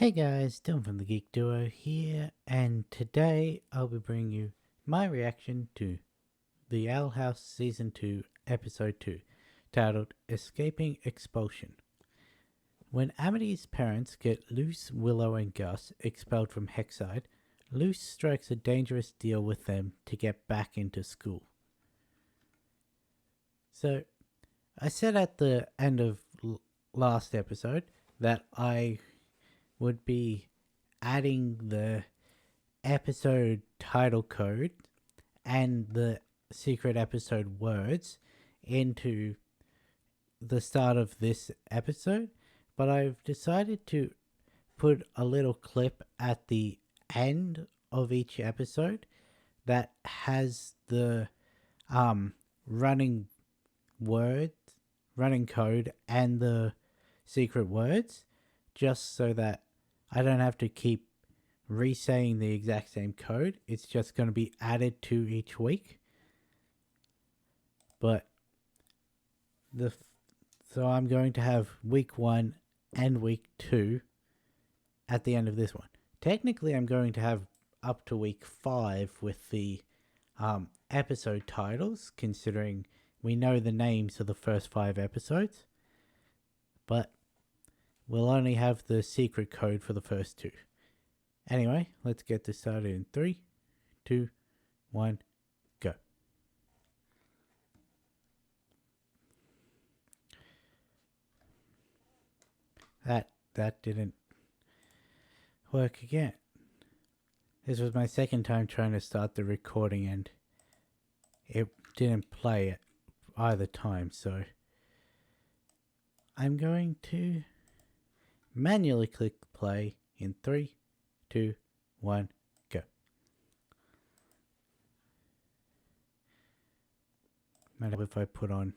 Hey guys, Dylan from the Geek Duo here, and today I'll be bringing you my reaction to the Owl House Season 2, Episode 2, titled Escaping Expulsion. When Amity's parents get Luce, Willow, and Gus expelled from Hexside, Luce strikes a dangerous deal with them to get back into school. So, I said at the end of last episode that I would be adding the episode title code and the secret episode words into the start of this episode, but I've decided to put a little clip at the end of each episode that has the running words, running code, and the secret words, just so that I don't have to keep re-saying the exact same code. It's just going to be added to each week. But so I'm going to have week 1 and week 2 at the end of this one. Technically, I'm going to have up to week 5 with the episode titles, considering we know the names of the first 5 episodes. But we'll only have the secret code for the first 2. Anyway, let's get this started in 3, 2, 1, go. That didn't work again. This was my second time trying to start the recording and it didn't play at either time, so I'm going to manually click play in 3, 2, 1, go. Matter if I put on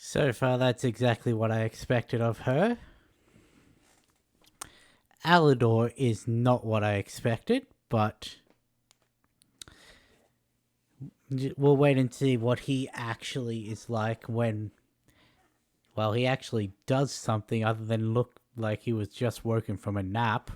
So far, that's exactly what I expected of her. Alador is not what I expected, but we'll wait and see what he actually is like when, well, he actually does something other than look like he was just woken from a nap.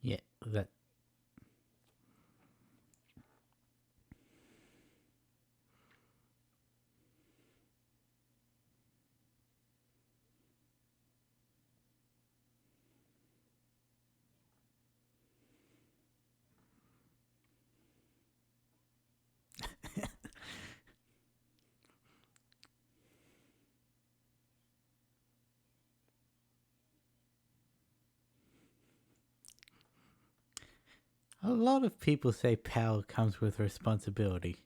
Yeah, that. A lot of people say power comes with responsibility.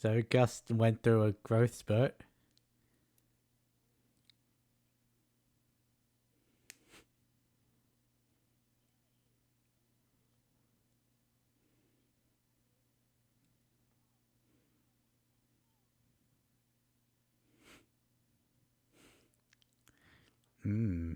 So Gus went through a growth spurt. Hmm.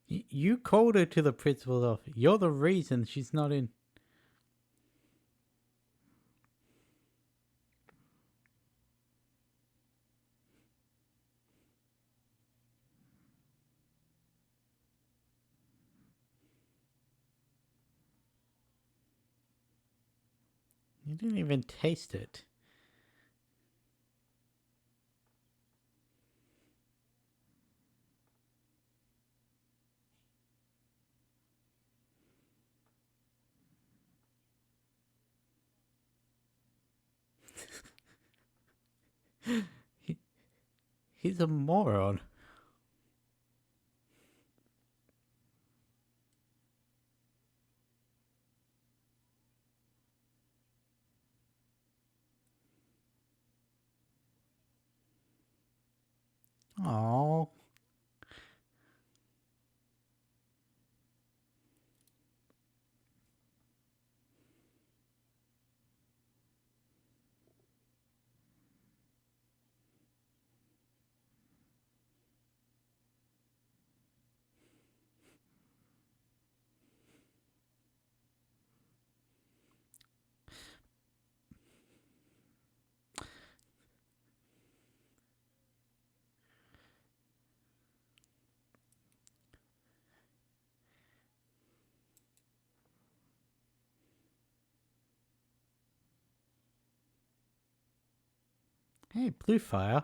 You called her to the principal's office. You're the reason she's not in. You didn't even taste it. He, he's a moron. Oh. Hey, Blue Fire.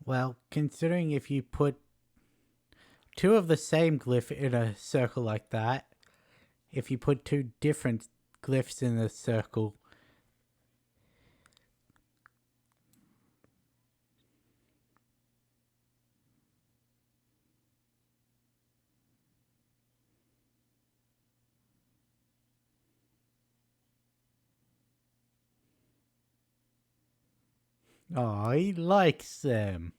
Well, considering if you put two of the same glyph in a circle like that, if you put two different glyphs in a circle, Oh, he likes them.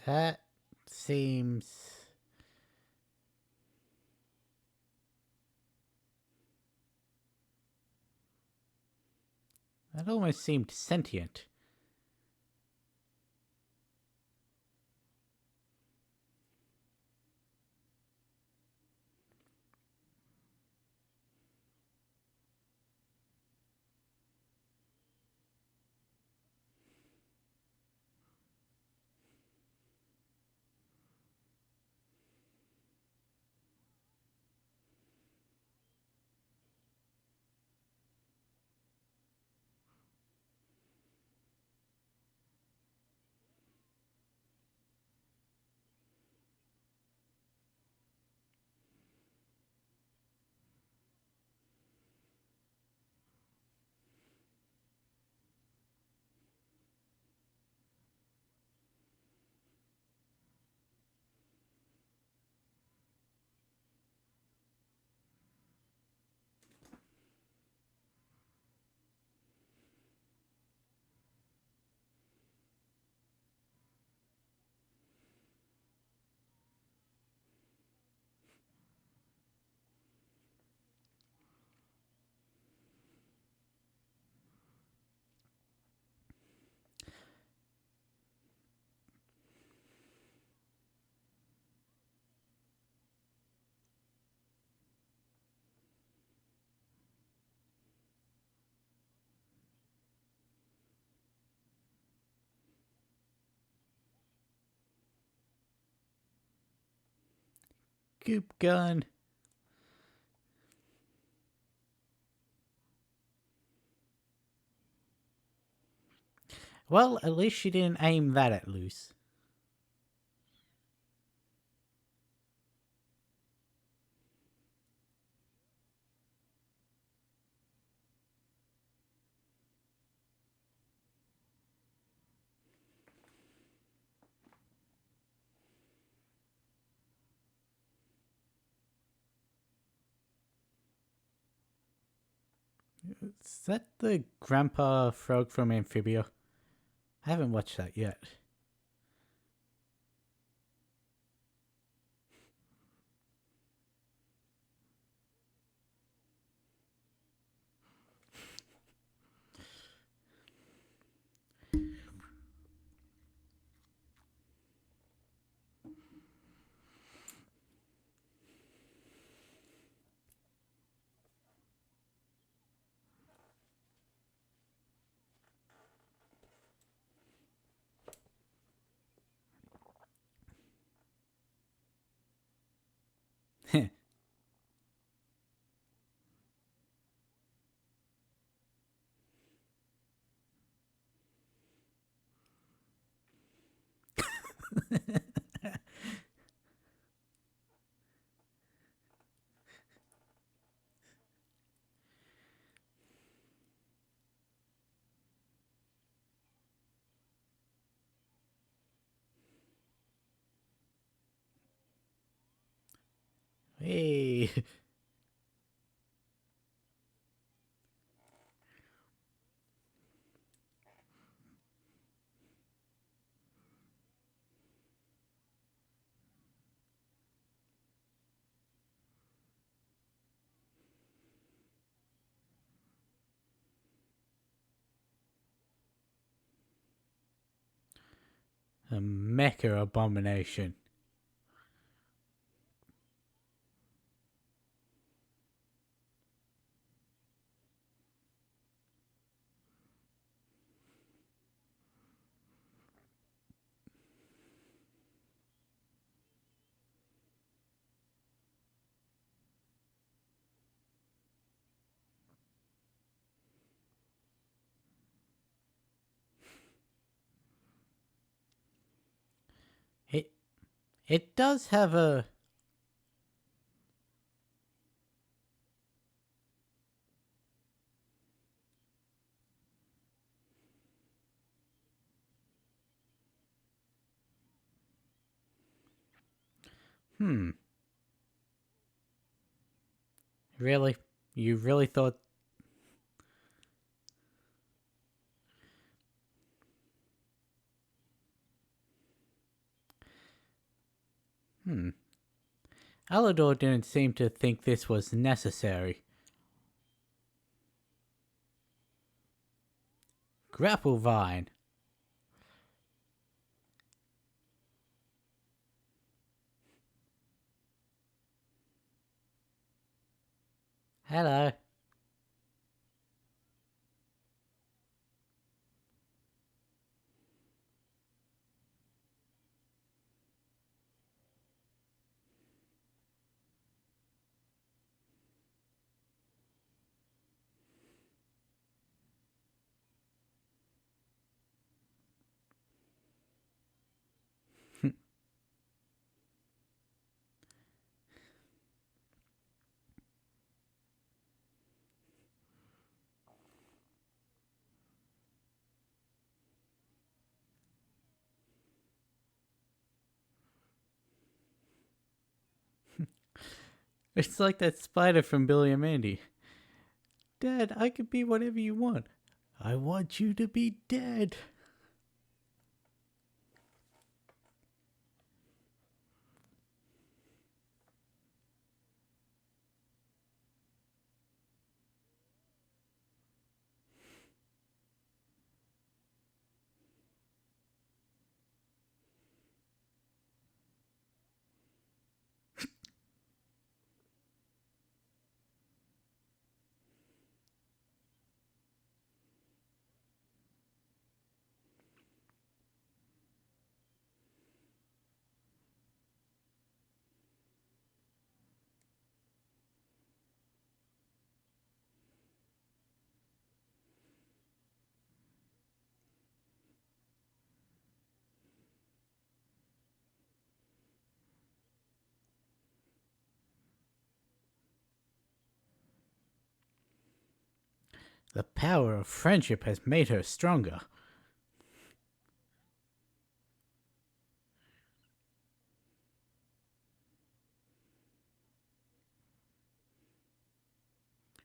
That seems. That almost seemed sentient. Goop gun. Well, at least she didn't aim that at Luce. Is that the Grandpa Frog from Amphibia? I haven't watched that yet. Hey. A mecha abomination. It it does have a hmm. Really? You really thought hmm. Alador didn't seem to think this was necessary. Grapple Vine. Hello. It's like that spider from Billy and Mandy. Dad, I could be whatever you want. I want you to be dead. The power of friendship has made her stronger.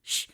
Shh.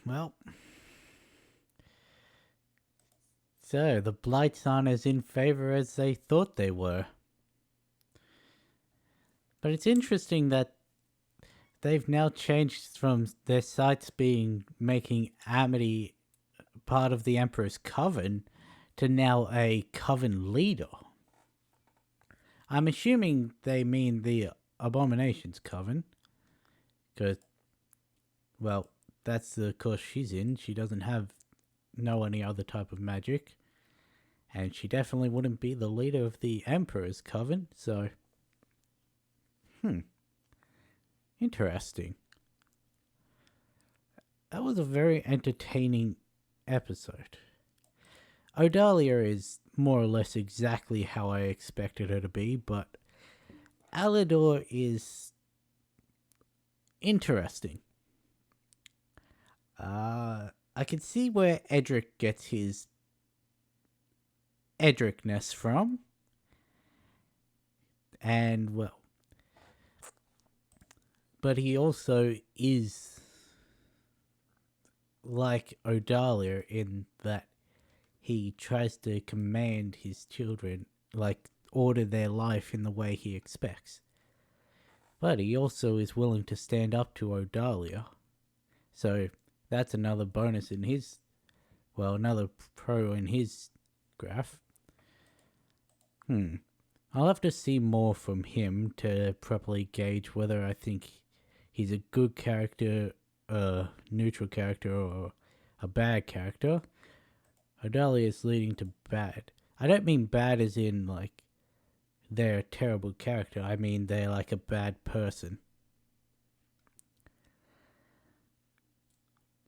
Well, so the Blights aren't as in favor as they thought they were. But it's interesting that they've now changed from their sights being making Amity part of the Emperor's coven to now a coven leader. I'm assuming they mean the Abomination's coven. Because, well, that's the course she's in. She doesn't know any other type of magic. And she definitely wouldn't be the leader of the Emperor's coven, so... Interesting. That was a very entertaining episode. Odalia is more or less exactly how I expected her to be, but Alador is interesting. I can see where Edric gets his Edricness from. And, well, but he also is like Odalia in that he tries to command his children, like order their life in the way he expects. But he also is willing to stand up to Odalia. So that's another bonus in his, well, another pro in his graph. I'll have to see more from him to properly gauge whether I think he's a good character, a neutral character, or a bad character. Odalia is leading to bad. I don't mean bad as in, like, they're a terrible character. I mean they're like a bad person.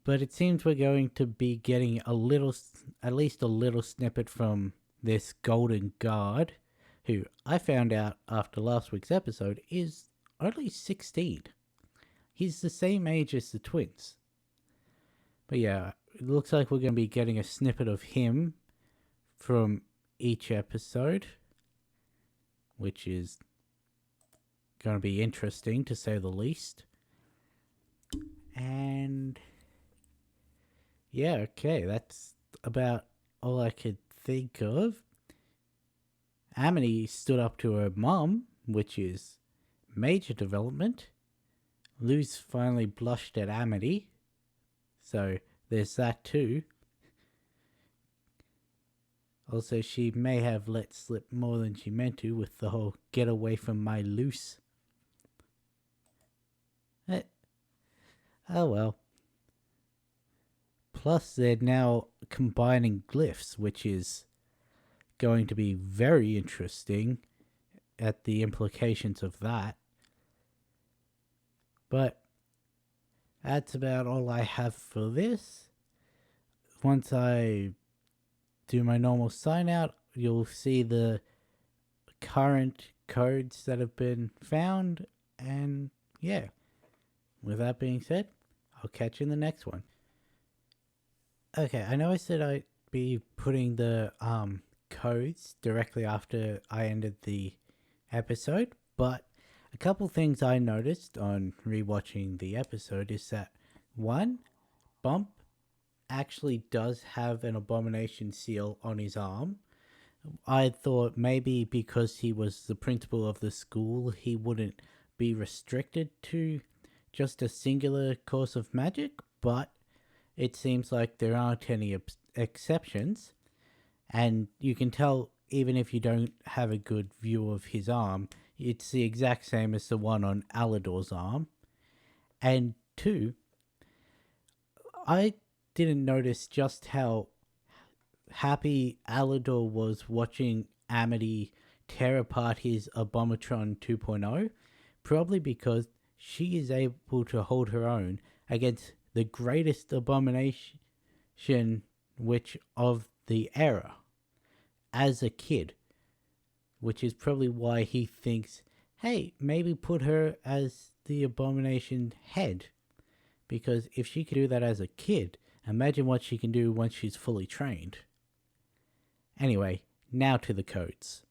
But it seems we're going to be getting at least a little snippet from this Golden Guard, who I found out after last week's episode is only 16. He's the same age as the twins. But yeah, it looks like we're going to be getting a snippet of him from each episode, which is going to be interesting to say the least. And yeah, okay, that's about all I could think of. Amity stood up to her mum, which is major development. Luz finally blushed at Amity, so there's that too. Also, she may have let slip more than she meant to with the whole "get away from my Luz." Oh well. Plus, they're now combining glyphs, which is going to be very interesting at the implications of that. But that's about all I have for this. Once I do my normal sign out, you'll see the current codes that have been found. And yeah, with that being said, I'll catch you in the next one. Okay, I know I said I'd be putting the codes directly after I ended the episode, but a couple things I noticed on rewatching the episode is that, one, Bump actually does have an Abomination seal on his arm. I thought maybe because he was the principal of the school, he wouldn't be restricted to just a singular course of magic, but it seems like there aren't any exceptions, and you can tell even if you don't have a good view of his arm, it's the exact same as the one on Alador's arm. And two, I didn't notice just how happy Alador was watching Amity tear apart his Abomatron 2.0, probably because she is able to hold her own against the greatest abomination witch of the era as a kid, which is probably why he thinks, hey, maybe put her as the Abomination head, because if she could do that as a kid, imagine what she can do once she's fully trained. Anyway, now to the codes.